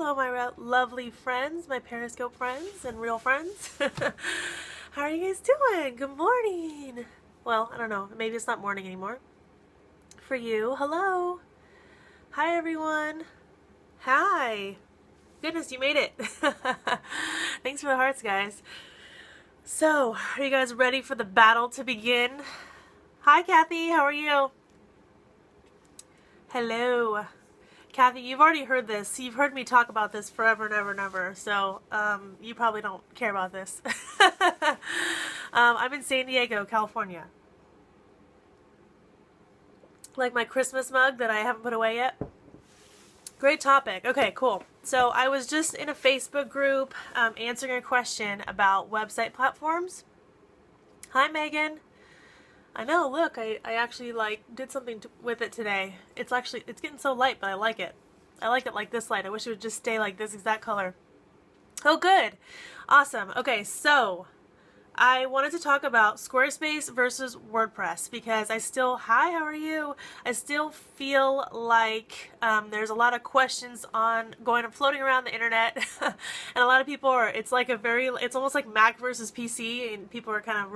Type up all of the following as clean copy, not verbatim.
Hello, my lovely friends, my Periscope friends and real friends. How are you guys doing? Good morning. Well, I don't know. Maybe it's not morning anymore. For you, hello. Hi, everyone. Hi. Goodness, you made it. Thanks for the hearts, guys. So, are you guys ready for the battle to begin? Hi, Kathy. How are you? Hello. Kathy, you've already heard this. You've heard me talk about this forever and ever and ever, so you probably don't care about this. I'm in San Diego, California. Like my Christmas mug that I haven't put away yet. Great topic. Okay, cool. So I was just in a Facebook group answering a question about website platforms. Hi, Megan. I know, look, I actually did something with it today. It's getting so light, but I like it. I like it like this light. I wish it would just stay like this exact color. Oh, good. Awesome. Okay, so I wanted to talk about Squarespace versus WordPress because hi, how are you? I still feel like there's a lot of questions floating around the internet, and a lot of people it's almost like Mac versus PC, and people are kind of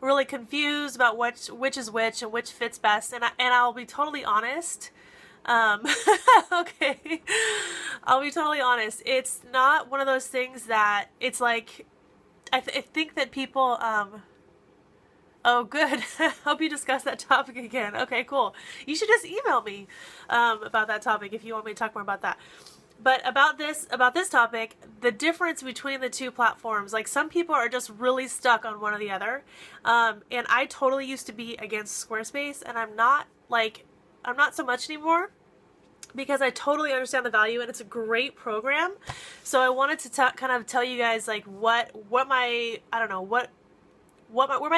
really confused about which is which and which fits best, and I'll be totally honest. Okay, I'll be totally honest. It's not one of those things that it's like. I think that people. Oh, good. Hope you discuss that topic again. Okay, cool. You should just email me about that topic if you want me to talk more about that. But about this topic, the difference between the two platforms, like some people are just really stuck on one or the other. And I totally used to be against Squarespace, and I'm not so much anymore because I totally understand the value and it's a great program. So I wanted to kind of tell you guys like where my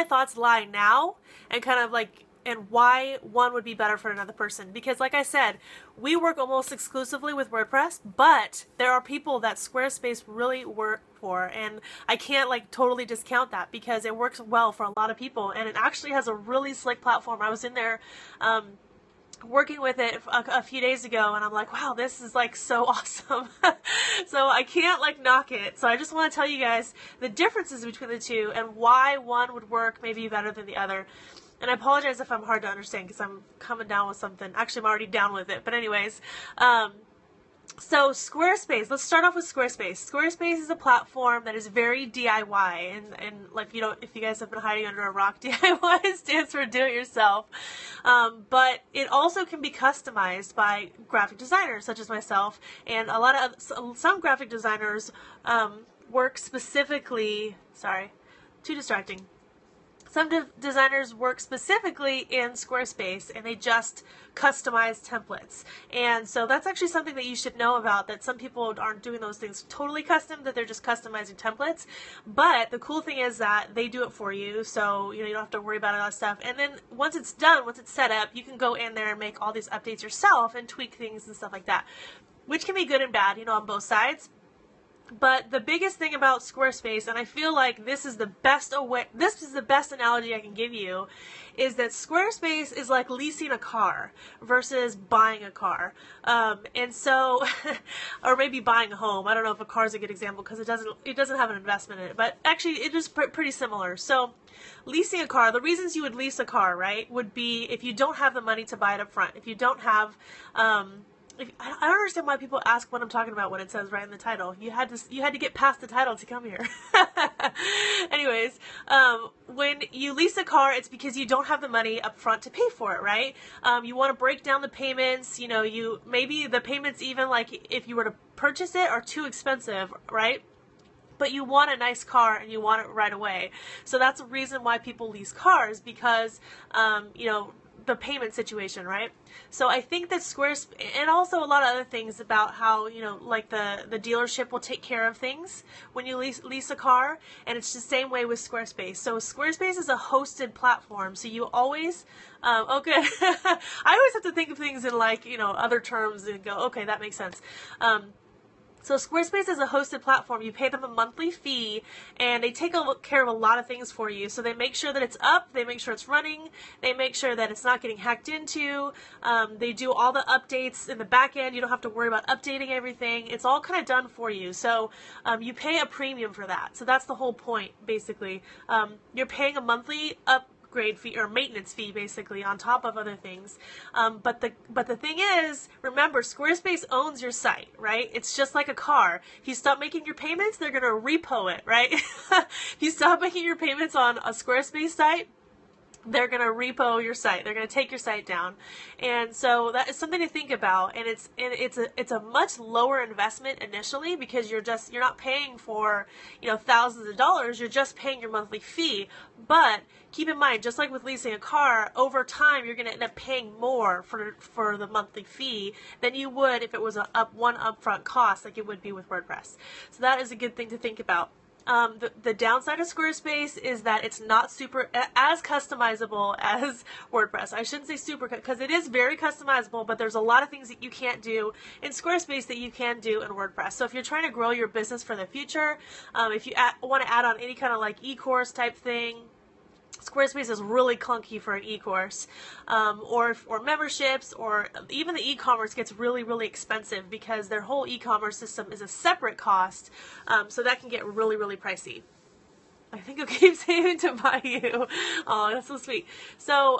thoughts lie now, and kind of and why one would be better for another person. Because like I said, we work almost exclusively with WordPress, but there are people that Squarespace really work for, and I can't totally discount that because it works well for a lot of people, and it actually has a really slick platform. I was in there working with it a few days ago, and I'm like, wow, this is so awesome. So I can't knock it. So I just want to tell you guys the differences between the two and why one would work maybe better than the other. And I apologize if I'm hard to understand because I'm coming down with something. Actually, I'm already down with it. But anyways, so Squarespace, let's start off with Squarespace. Squarespace is a platform that is very DIY, and if you guys have been hiding under a rock, DIY stands for do it yourself. But it also can be customized by graphic designers such as myself, and some graphic designers work specifically. Sorry, too distracting. Some designers work specifically in Squarespace, and they just customize templates. And so that's actually something that you should know about, that some people aren't doing those things totally custom, that they're just customizing templates. But the cool thing is that they do it for you, so you don't have to worry about all that stuff. And then once it's done, once it's set up, you can go in there and make all these updates yourself and tweak things and stuff like that, which can be good and bad, on both sides. But the biggest thing about Squarespace, and I feel like this is the best analogy I can give you, is that Squarespace is like leasing a car versus buying a car. And so, or maybe buying a home. I don't know if a car is a good example because it doesn't have an investment in it, but actually it is pretty similar. So leasing a car, the reasons you would lease a car, right, would be if you don't have the money to buy it up front. If you don't have, I don't understand why people ask what I'm talking about when it says right in the title. You had to get past the title to come here. Anyways, when you lease a car, it's because you don't have the money up front to pay for it, right? You want to break down the payments. Maybe the payments, even if you were to purchase it, are too expensive, right? But you want a nice car and you want it right away. So that's a reason why people lease cars, because the payment situation, right? So I think that Squarespace, and also a lot of other things about how, the dealership will take care of things when you lease a car, and it's the same way with Squarespace. So Squarespace is a hosted platform, so you always, oh good, I always have to think of things in other terms and go, okay, that makes sense. So Squarespace is a hosted platform. You pay them a monthly fee, and they take care of a lot of things for you. So they make sure that it's up, they make sure it's running, they make sure that it's not getting hacked into, they do all the updates in the back end. You don't have to worry about updating everything. It's all kind of done for you. So you pay a premium for that. So that's the whole point, basically. You're paying a monthly upgrade fee or maintenance fee, basically, on top of other things. But the thing is, remember, Squarespace owns your site, right? It's just like a car. If you stop making your payments, they're going to repo it, right? If you stop making your payments on a Squarespace site, they're going to repo your site. They're going to take your site down. And so that is something to think about. And it's a much lower investment initially, because you're not paying for, thousands of dollars. You're just paying your monthly fee. But keep in mind, just like with leasing a car, over time you're going to end up paying more for the monthly fee than you would if it was one upfront cost, like it would be with WordPress. So that is a good thing to think about. The downside of Squarespace is that it's not as customizable as WordPress. I shouldn't say super, because it is very customizable, but there's a lot of things that you can't do in Squarespace that you can do in WordPress. So if you're trying to grow your business for the future, if you want to add on any kind of like e-course type thing, Squarespace is really clunky for an e-course, or memberships, or even the e-commerce gets really, really expensive because their whole e-commerce system is a separate cost, so that can get really, really pricey. I think I'll keep saving to buy you. Oh, that's so sweet. So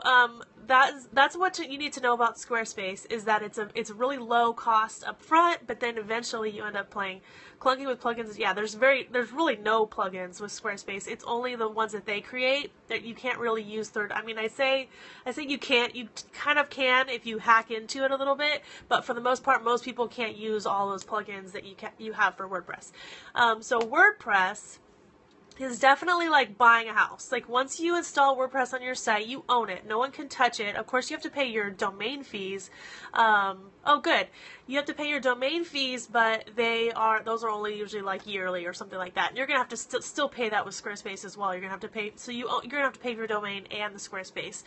that's what you need to know about Squarespace, is that it's really low cost up front, but then eventually you end up playing clunky with plugins. Yeah, there's really no plugins with Squarespace. It's only the ones that they create that you can't really use I say you can't. You kind of can if you hack into it a little bit, but for the most part, most people can't use all those plugins that you have for WordPress. So WordPress is definitely like buying a house. Like, once you install WordPress on your site, you own it. No one can touch it. Of course, you have to pay your domain fees. Good. You have to pay your domain fees, but those are only usually like yearly or something like that. And you're gonna have to still pay that with Squarespace as well. You're gonna have to pay. So you're gonna have to pay for your domain and the Squarespace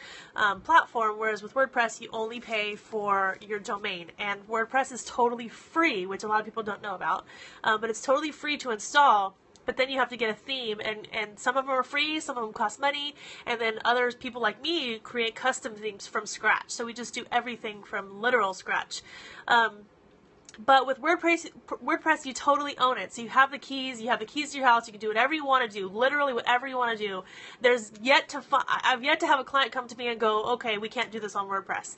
platform. Whereas with WordPress, you only pay for your domain, and WordPress is totally free, which a lot of people don't know about. But it's totally free to install. But then you have to get a theme, and some of them are free, some of them cost money, and then other people like me create custom themes from scratch. So we just do everything from literal scratch. But with WordPress, you totally own it. So you have the keys to your house. You can do whatever you want to do, literally whatever you want to do. I've yet to have a client come to me and go, okay, we can't do this on WordPress.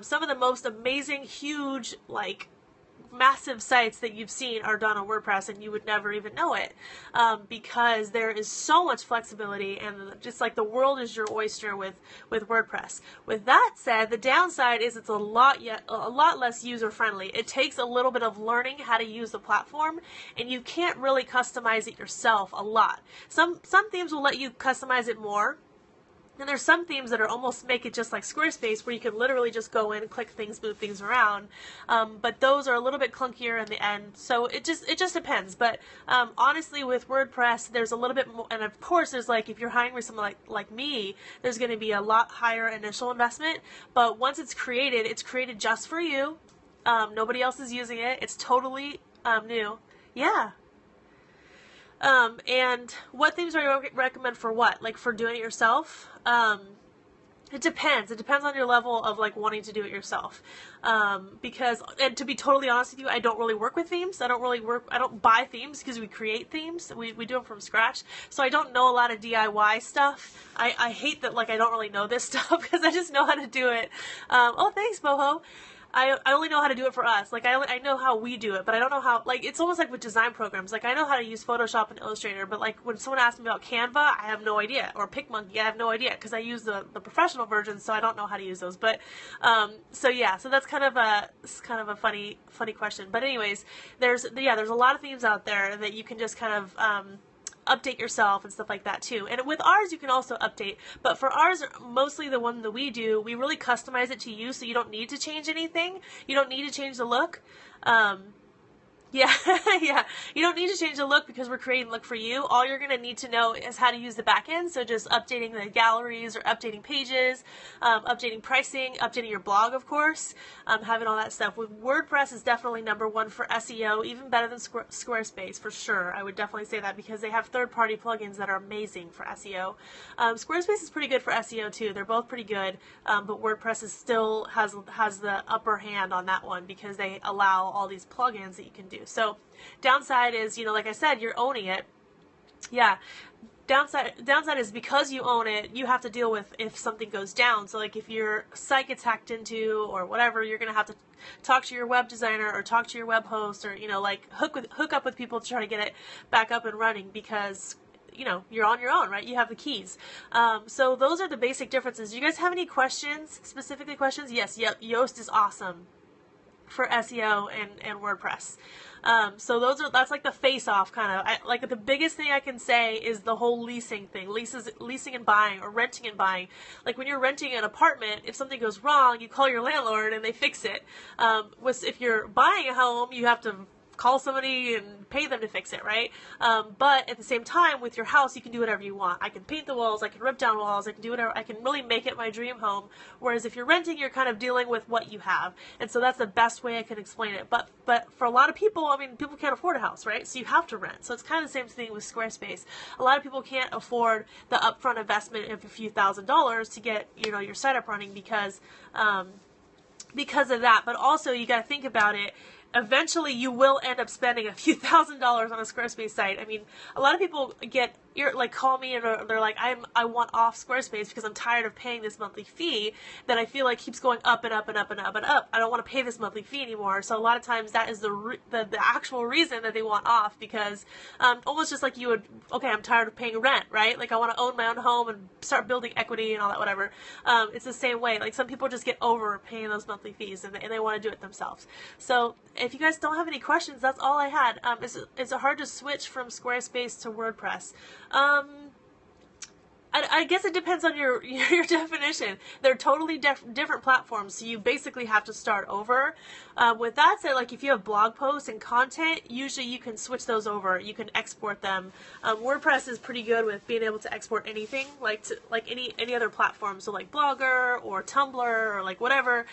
Some of the most amazing, huge, massive sites that you've seen are done on WordPress, and you would never even know it, because there is so much flexibility, and just like the world is your oyster with WordPress. With that said, the downside is it's a lot less user friendly. It takes a little bit of learning how to use the platform, and you can't really customize it yourself a lot. Some themes will let you customize it more. And there's some themes that almost make it just like Squarespace, where you can literally just go in, click things, move things around. But those are a little bit clunkier in the end. So it just depends. But honestly, with WordPress, there's a little bit more. And of course, there's if you're hiring with someone like me, there's going to be a lot higher initial investment. But once it's created just for you. Nobody else is using it. It's totally new. Yeah. And what themes are you recommend for what? Like for doing it yourself? It depends. It depends on your level of wanting to do it yourself. Because, and to be totally honest with you, I don't really work with themes. I don't buy themes because we create themes. We do them from scratch. So I don't know a lot of DIY stuff. I hate that I don't really know this stuff because I just know how to do it. Oh, thanks, Boho. I only know how to do it for us. I know how we do it, but I don't know how, it's almost like with design programs. I know how to use Photoshop and Illustrator, but when someone asks me about Canva, I have no idea. Or PicMonkey, I have no idea, because I use the professional version, so I don't know how to use those. But, so that's kind of a funny question. But anyways, there's a lot of themes out there that you can just kind of, update yourself and stuff like that too. And with ours, you can also update, but for ours, mostly the one that we do, we really customize it to you, so you don't need to change anything. You don't need to change the look. Yeah, yeah. You don't need to change the look because we're creating look for you. All you're going to need to know is how to use the back end. So just updating the galleries or updating pages, updating pricing, updating your blog, of course, having all that stuff. With WordPress is definitely #1 for SEO, even better than Squarespace for sure. I would definitely say that because they have third-party plugins that are amazing for SEO. Squarespace is pretty good for SEO too. They're both pretty good, but WordPress is still has the upper hand on that one because they allow all these plugins that you can do. So downside is, like I said, you're owning it. Yeah. Downside is because you own it, you have to deal with if something goes down. So like if your site gets hacked into or whatever, you're going to have to talk to your web designer or talk to your web host or, like hook up with people to try to get it back up and running because you're on your own, right? You have the keys. So those are the basic differences. Do you guys have any questions, specifically questions? Yes, Yoast is awesome for SEO and WordPress. So that's like the face-off kind of. Like the biggest thing I can say is the whole leasing thing, leasing and buying or renting and buying. Like when you're renting an apartment, if something goes wrong, you call your landlord and they fix it. If you're buying a home, you have to call somebody and pay them to fix it, right? But at the same time, with your house, you can do whatever you want. I can paint the walls, I can rip down walls, I can do whatever. I can really make it my dream home. Whereas if you're renting, you're kind of dealing with what you have. And so that's the best way I can explain it. But for a lot of people, people can't afford a house, right? So you have to rent. So it's kind of the same thing with Squarespace. A lot of people can't afford the upfront investment of a few $1,000s to get, your site up running because of that. But also you got to think about it. Eventually you will end up spending a few $1,000s on a Squarespace site. A lot of people call me and they're like, I want off Squarespace because I'm tired of paying this monthly fee that I feel like keeps going up and up and up and up and up. I don't want to pay this monthly fee anymore. So a lot of times that is the actual reason that they want off because almost just like you would, okay, I'm tired of paying rent, right? Like I want to own my own home and start building equity and all that, whatever. It's the same way. Like some people just get over paying those monthly fees and they want to do it themselves. So if you guys don't have any questions, that's all I had. Is it hard to switch from Squarespace to WordPress? I guess it depends on your definition. They're totally different platforms, so you basically have to start over. With that said, like if you have blog posts and content, usually you can switch those over. You can export them. WordPress is pretty good with being able to export anything, like any other platform. So like Blogger or Tumblr or like whatever.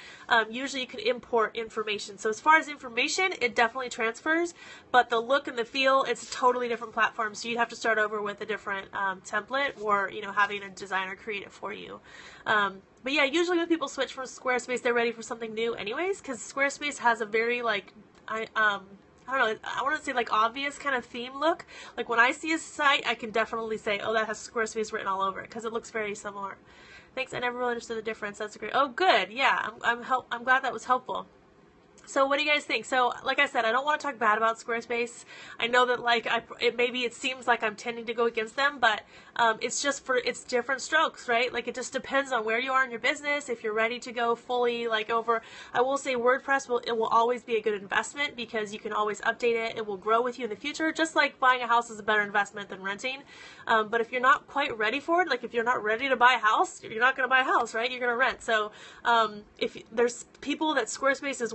Usually you can import information. So as far as information, it definitely transfers, but the look and the feel, it's a totally different platform. So you'd have to start over with a different template or having a designer create it for you. But yeah, usually when people switch from Squarespace, they're ready for something new anyways, because Squarespace has a very I don't know, I want to say obvious kind of theme look. Like when I see a site, I can definitely say, oh, that has Squarespace written all over it, because it looks very similar. Thanks, I never really understood the difference. That's great. Oh, good. Yeah, I'm glad that was helpful. So what do you guys think? So like I said, I don't want to talk bad about Squarespace. I know that maybe it seems like I'm tending to go against them, but it's just it's different strokes, right? Like it just depends on where you are in your business. If you're ready to go fully over, I will say WordPress will always be a good investment because you can always update it. It will grow with you in the future, just like buying a house is a better investment than renting. But if you're not quite ready for it, like if you're not ready to buy a house, you're not going to buy a house, right? You're going to rent. So if there's people that Squarespace is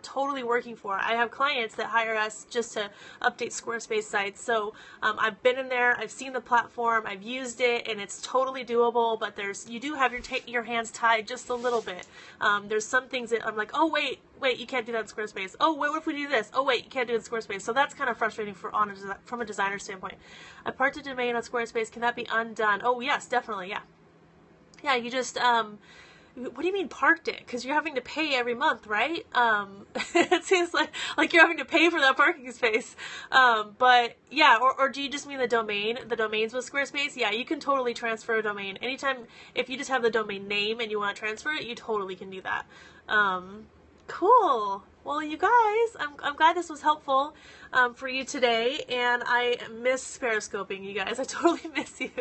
totally working for. I have clients that hire us just to update Squarespace sites. So I've been in there, I've seen the platform, I've used it, and it's totally doable, but you do have your hands tied just a little bit. There's some things that I'm like, oh, wait, you can't do that in Squarespace. Oh, wait, what if we do this? Oh, wait, you can't do it in Squarespace. So that's kind of frustrating from a designer standpoint. I parked a domain on Squarespace. Can that be undone? Oh, yes, definitely, yeah. Yeah, you just, what do you mean parked it? Because you're having to pay every month, right? It seems like you're having to pay for that parking space. But yeah, or do you just mean the domains with Squarespace? Yeah, you can totally transfer a domain. Anytime, if you just have the domain name and you want to transfer it, you totally can do that. Cool. Well, you guys, I'm glad this was helpful for you today, and I miss Periscoping, you guys. I totally miss you.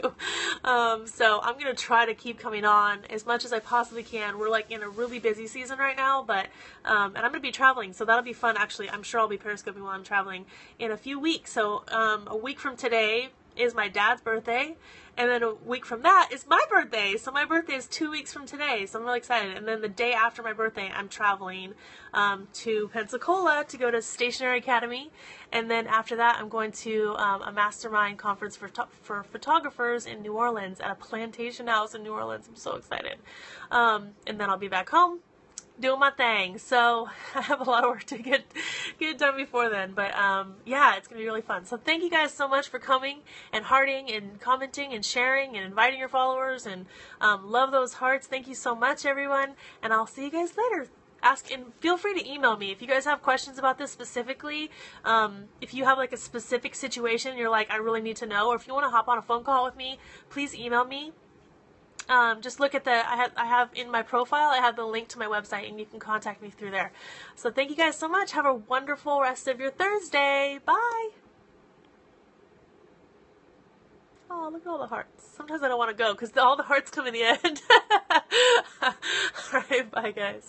So I'm going to try to keep coming on as much as I possibly can. We're in a really busy season right now, but and I'm going to be traveling, so that'll be fun. Actually, I'm sure I'll be Periscoping while I'm traveling in a few weeks. So a week from today, is my dad's birthday, and then a week from that is my birthday. So my birthday is 2 weeks from today, so I'm really excited. And then the day after my birthday, I'm traveling to Pensacola to go to Stationery Academy, and then after that, I'm going to a mastermind conference for photographers in New Orleans at a plantation house in New Orleans. I'm so excited. And then I'll be back home doing my thing. So I have a lot of work to get done before then, but yeah, it's gonna be really fun. So thank you guys so much for coming and hearting and commenting and sharing and inviting your followers, and love those hearts. Thank you so much, everyone, and I'll see you guys later. Ask, and feel free to email me if you guys have questions about this specifically. If you have like a specific situation you're like, I really need to know, or if you want to hop on a phone call with me, please email me. Just look at I have in my profile, I have the link to my website, and you can contact me through there. So thank you guys so much. Have a wonderful rest of your Thursday. Bye. Oh, look at all the hearts. Sometimes I don't want to go because all the hearts come in the end. All right, bye guys.